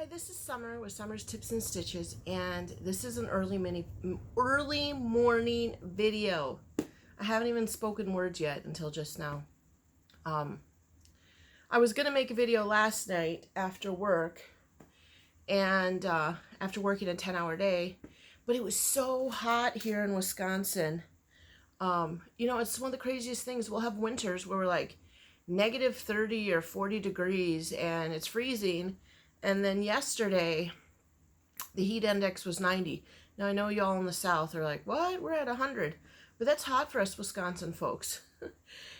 Hi, this is Summer with Summer's Tips and Stitches, and this is an early morning video. I haven't even spoken words yet until just now. I was gonna make a video last night after work, and after working a 10-hour day, but it was so hot here in Wisconsin. You know, it's one of the craziest things. We'll have winters where we're like negative 30 or 40 degrees and it's freezing. And then yesterday, the heat index was 90. Now, I know y'all in the South are like, what? We're at 100. But that's hot for us Wisconsin folks.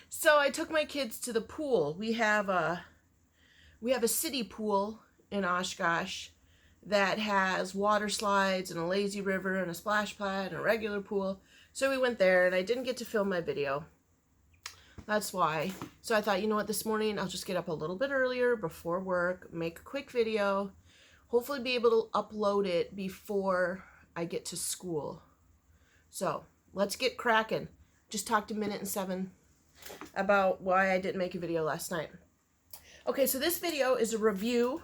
So I took my kids to the pool. We have a city pool in Oshkosh that has water slides and a lazy river and a splash pad and a regular pool. So we went there, and I didn't get to film my video. That's why. So I thought, you know what, this morning I'll just get up a little bit earlier before work, make a quick video, hopefully be able to upload it before I get to school. So let's get cracking. Just talked a minute and 7 about why I didn't make a video last night. Okay, so this video is a review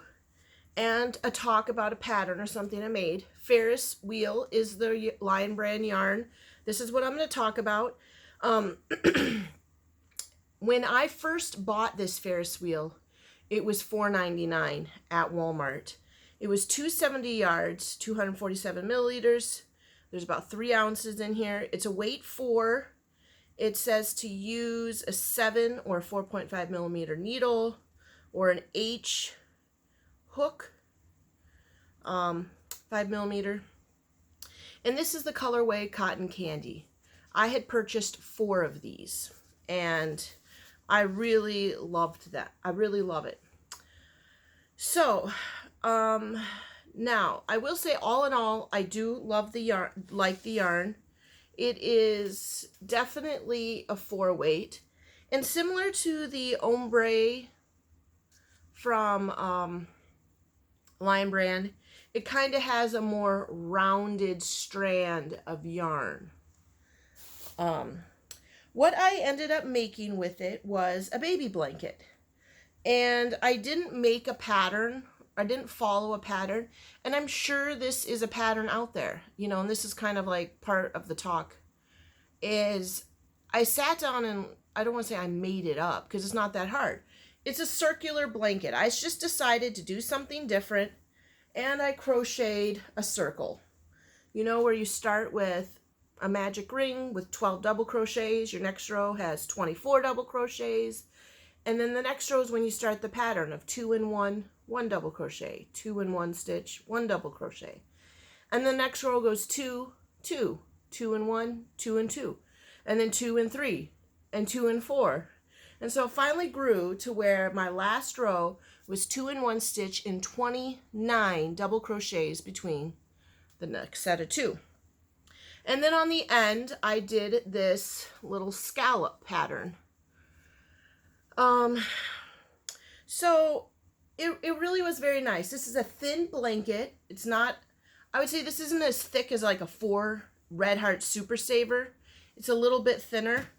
and a talk about a pattern or something I made. Ferris Wheel is the Lion Brand yarn. This is what I'm going to talk about. When I first bought this Ferris wheel, it was $4.99 at Walmart. It was 270 yards, 247 milliliters. There's about 3 ounces in here. It's a weight 4. It says to use a 7 or 4.5 millimeter needle or an H hook, 5 millimeter. And this is the colorway Cotton Candy. I had purchased 4 of these, and I really loved that. I really love it. So, now, I will say all in all, I do love the yarn, like the yarn. It is definitely a 4 weight. And similar to the ombre from Lion Brand, it kind of has a more rounded strand of yarn. What I ended up making with it was a baby blanket. And I didn't make a pattern. I didn't follow a pattern. And I'm sure this is a pattern out there. You know, and this is kind of like part of the talk. Is I sat down and I don't want to say I made it up because it's not that hard. It's a circular blanket. I just decided to do something different. And I crocheted a circle. You know, where you start with a magic ring with 12 double crochets. Your next row has 24 double crochets. And then the next row is when you start the pattern of 2 and 1, 1 double crochet, 2 and 1 stitch, 1 double crochet. And the next row goes 2, 2, 2 and 1, 2 and 2, and then 2 and 3, and 2 and 4. And so it finally grew to where my last row was 2 and 1 stitch and 29 double crochets between the next set of 2. And then on the end, I did this little scallop pattern. So it really was very nice. This is a thin blanket. It's not, I would say this isn't as thick as like a 4 Red Heart Super Saver. It's a little bit thinner.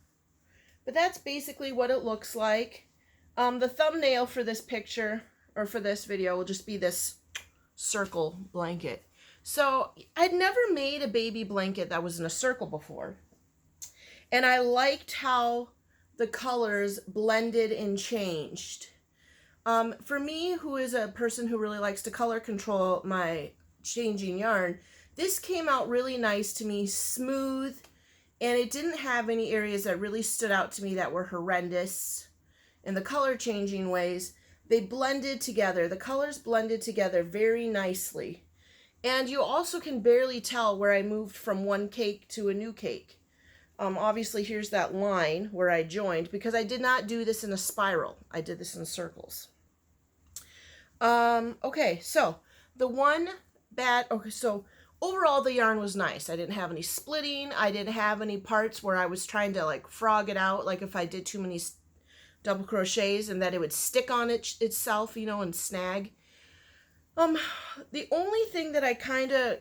But that's basically what it looks like. The thumbnail for this picture, or for this video, will just be this circle blanket. So I'd never made a baby blanket that was in a circle before. And I liked how the colors blended and changed. For me, who is a person who really likes to color control my changing yarn, this came out really nice to me, smooth, and it didn't have any areas that really stood out to me that were horrendous in the color changing ways. They blended together. The colors blended together very nicely. And you also can barely tell where I moved from one cake to a new cake. Obviously, here's that line where I joined, because I did not do this in a spiral. I did this in circles. Okay, so so overall the yarn was nice. I didn't have any splitting. I didn't have any parts where I was trying to like frog it out, like if I did too many double crochets and that it would stick on itself, you know, and snag. The only thing that I kind of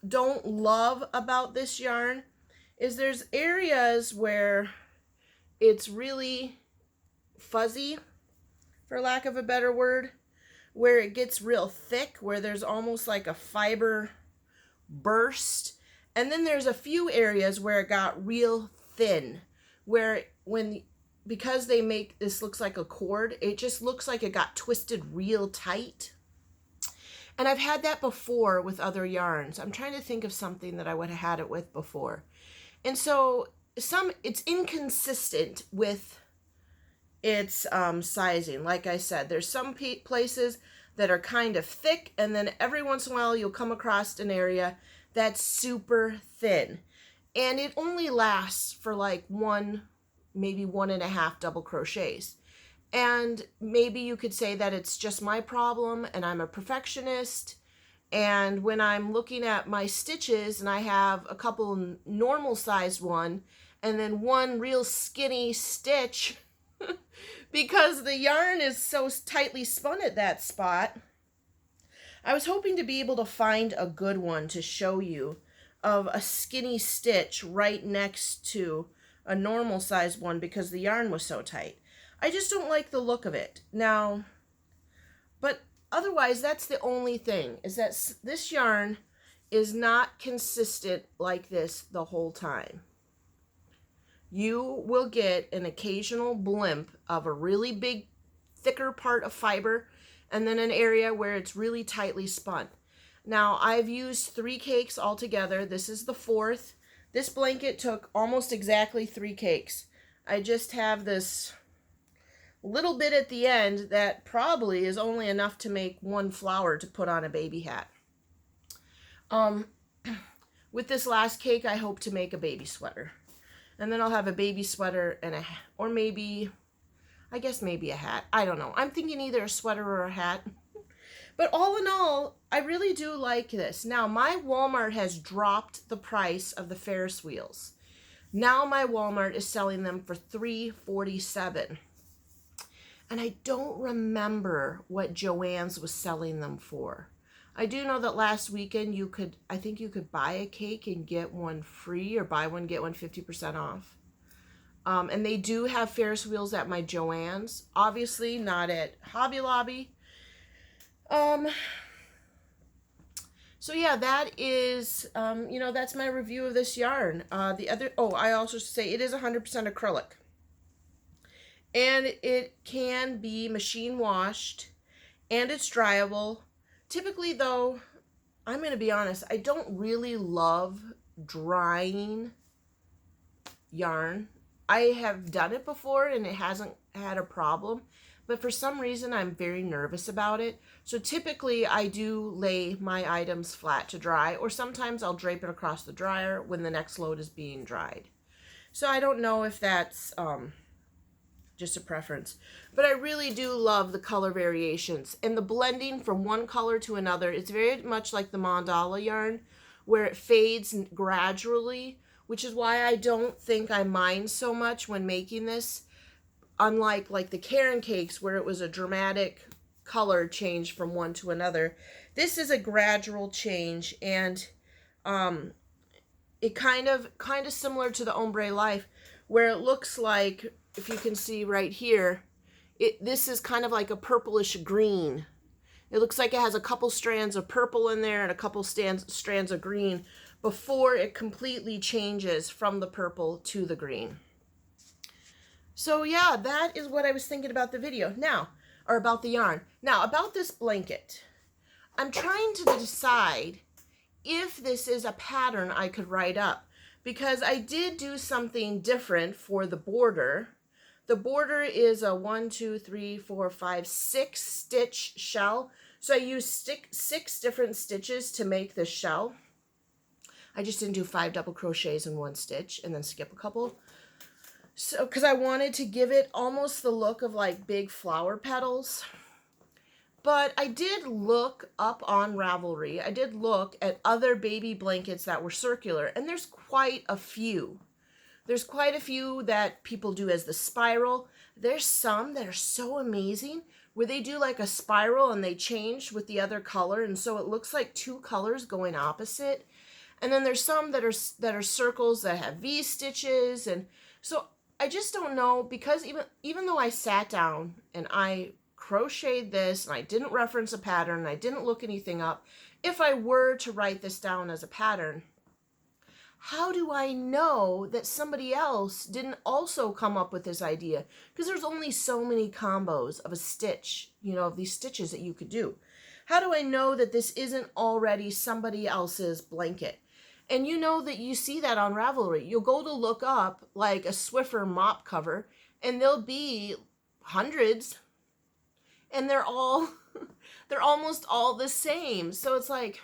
don't love about this yarn is there's areas where it's really fuzzy, for lack of a better word. where it gets real thick, where there's almost like a fiber burst. And then there's a few areas where it got real thin, where because they make this looks like a cord, it just looks like it got twisted real tight. And I've had that before with other yarns. I'm trying to think of something that I would have had it with before. And so it's inconsistent with its sizing. Like I said, there's some places that are kind of thick, and then every once in a while you'll come across an area that's super thin. And it only lasts for like maybe 1.5 double crochets. And maybe you could say that it's just my problem and I'm a perfectionist. And when I'm looking at my stitches and I have a couple normal sized one and then one real skinny stitch because the yarn is so tightly spun at that spot, I was hoping to be able to find a good one to show you of a skinny stitch right next to a normal sized one because the yarn was so tight. I just don't like the look of it. Now, but otherwise, that's the only thing, is that this yarn is not consistent like this the whole time. You will get an occasional blimp of a really big, thicker part of fiber, and then an area where it's really tightly spun. Now, I've used 3 cakes altogether. This is the 4th. This blanket took almost exactly 3 cakes. I just have this little bit at the end that probably is only enough to make 1 flower to put on a baby hat. With this last cake, I hope to make a baby sweater. And then I'll have a baby sweater and or maybe, I guess maybe a hat. I don't know. I'm thinking either a sweater or a hat. But all in all, I really do like this. Now, my Walmart has dropped the price of the Ferris wheels. Now my Walmart is selling them for $3.47. And I don't remember what Joann's was selling them for. I do know that last weekend I think you could buy a cake and get one free, or buy one, get one 50% off. And they do have Ferris wheels at my Joann's. Obviously not at Hobby Lobby. So yeah, that is, that's my review of this yarn. I also should say it is 100% acrylic. And it can be machine washed, and it's dryable. Typically, though, I'm going to be honest, I don't really love drying yarn. I have done it before, and it hasn't had a problem. But for some reason, I'm very nervous about it. So typically, I do lay my items flat to dry, or sometimes I'll drape it across the dryer when the next load is being dried. So I don't know if that's just a preference, but I really do love the color variations and the blending from one color to another. It's very much like the mandala yarn, where it fades gradually, which is why I don't think I mind so much when making this, unlike like the Karen cakes where it was a dramatic color change from one to another. This is a gradual change, and it kind of similar to the Ombre Life, where it looks like, if you can see right here, this is kind of like a purplish green. It looks like it has a couple strands of purple in there and a couple strands of green before it completely changes from the purple to the green. So yeah, that is what I was thinking about the video now, or about the yarn. Now, about this blanket, I'm trying to decide if this is a pattern I could write up, because I did do something different for the border. The border is a 6 stitch shell. So I used 6 different stitches to make this shell. I just didn't do 5 double crochets in 1 stitch and then skip a couple. So, because I wanted to give it almost the look of like big flower petals. But I did look up on Ravelry. I did look at other baby blankets that were circular, and there's quite a few. There's quite a few that people do as the spiral. There's some that are so amazing where they do like a spiral and they change with the other color, and so it looks like 2 colors going opposite. And then there's some that are circles that have V stitches, and so I just don't know, because even though I sat down and I crocheted this and I didn't reference a pattern and I didn't look anything up, if I were to write this down as a pattern, how do I know that somebody else didn't also come up with this idea? Because there's only so many combos of a stitch, you know, of these stitches that you could do. How do I know that this isn't already somebody else's blanket? And you know that you see that on Ravelry. You'll go to look up like a Swiffer mop cover and there'll be hundreds and they're almost all the same. So it's like,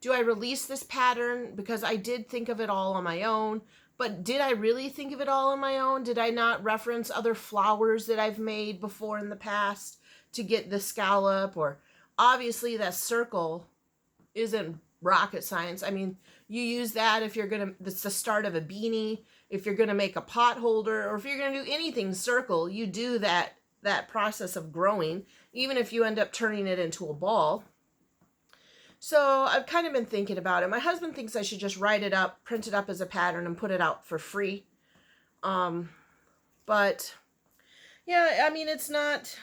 do I release this pattern because I did think of it all on my own? But did I really think of it all on my own? Did I not reference other flowers that I've made before in the past to get the scallop? Or obviously that circle isn't rocket science. I mean, you use that if you're gonna, that's the start of a beanie, if you're gonna make a pot holder, or if you're gonna do anything circle, you do that process of growing, even if you end up turning it into a ball. So I've kind of been thinking about it. My husband thinks I should just write it up, print it up as a pattern, and put it out for free. But yeah, I mean, it's not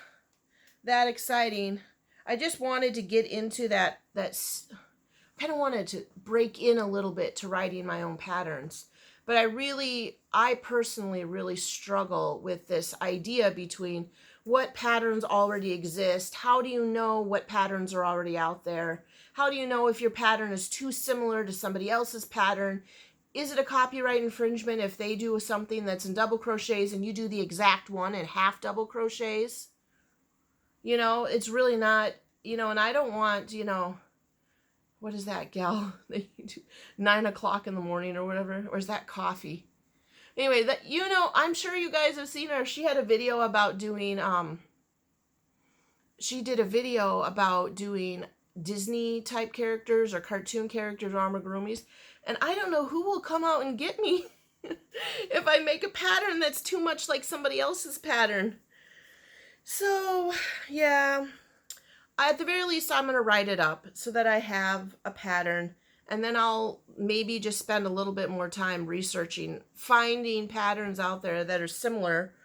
that exciting. I just wanted to get into that kind of wanted to break in a little bit to writing my own patterns. But I personally really struggle with this idea between what patterns already exist. How do you know what patterns are already out there? How do you know if your pattern is too similar to somebody else's pattern? Is it a copyright infringement if they do something that's in double crochets and you do the exact one in half double crochets? You know, it's really not, you know, and I don't want, you know, what is that, gal? 9 o'clock in the morning or whatever? Or is that coffee? Anyway, that, you know, I'm sure you guys have seen her. She had a video about doing, she did a video about doing Disney type characters or cartoon characters or amigurumis. And I don't know who will come out and get me if I make a pattern that's too much like somebody else's pattern. So, yeah. At the very least, I'm going to write it up so that I have a pattern. And then I'll maybe just spend a little bit more time researching, finding patterns out there that are similar.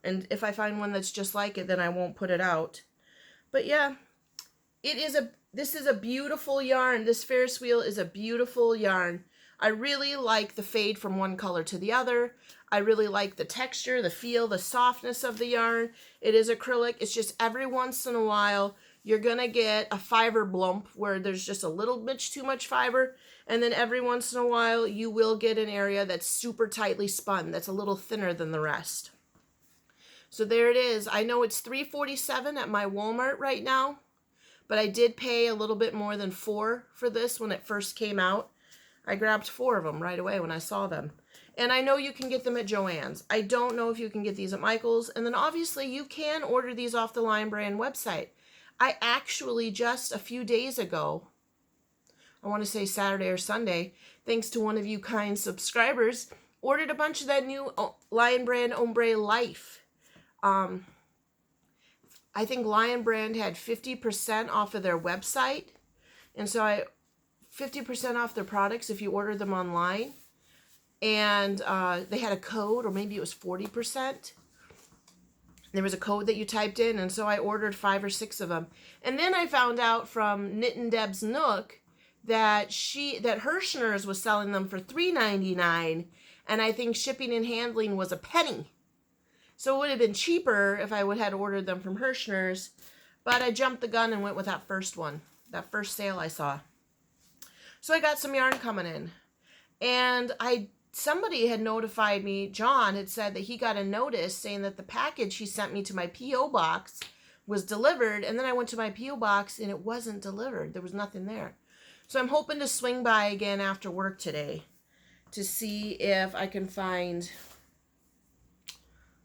And if I find one that's just like it, then I won't put it out. But yeah, this is a beautiful yarn. This Ferris wheel is a beautiful yarn. I really like the fade from one color to the other. I really like the texture, the feel, the softness of the yarn. It is acrylic. It's just every once in a while, you're going to get a fiber blump where there's just a little bit too much fiber. And then every once in a while, you will get an area that's super tightly spun, that's a little thinner than the rest. So there it is. I know it's $3.47 at my Walmart right now, but I did pay a little bit more than $4 for this when it first came out. I grabbed 4 of them right away when I saw them. And I know you can get them at Joann's. I don't know if you can get these at Michael's. And then obviously you can order these off the Lion Brand website. I actually just a few days ago, I want to say Saturday or Sunday, thanks to one of you kind subscribers, ordered a bunch of that new Lion Brand Ombre Life. I think Lion Brand had 50% off of their website. And so 50% off their products if you order them online. And they had a code, or maybe it was 40%. There was a code that you typed in, and so I ordered 5 or 6 of them. And then I found out from Knittin' Deb's Nook that Hirschner's was selling them for $3.99, and I think shipping and handling was a penny. So it would have been cheaper if I would have ordered them from Hirschner's, but I jumped the gun and went with that first one, that first sale I saw. So I got some yarn coming in, and somebody had notified me, John had said that he got a notice saying that the package he sent me to my P.O. box was delivered, and then I went to my P.O. box and it wasn't delivered. There was nothing there. So I'm hoping to swing by again after work today to see if I can find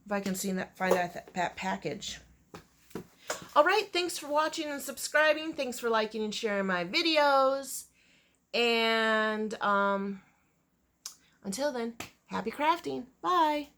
that package. All right, thanks for watching and subscribing. Thanks for liking and sharing my videos. And until then, happy crafting. Bye.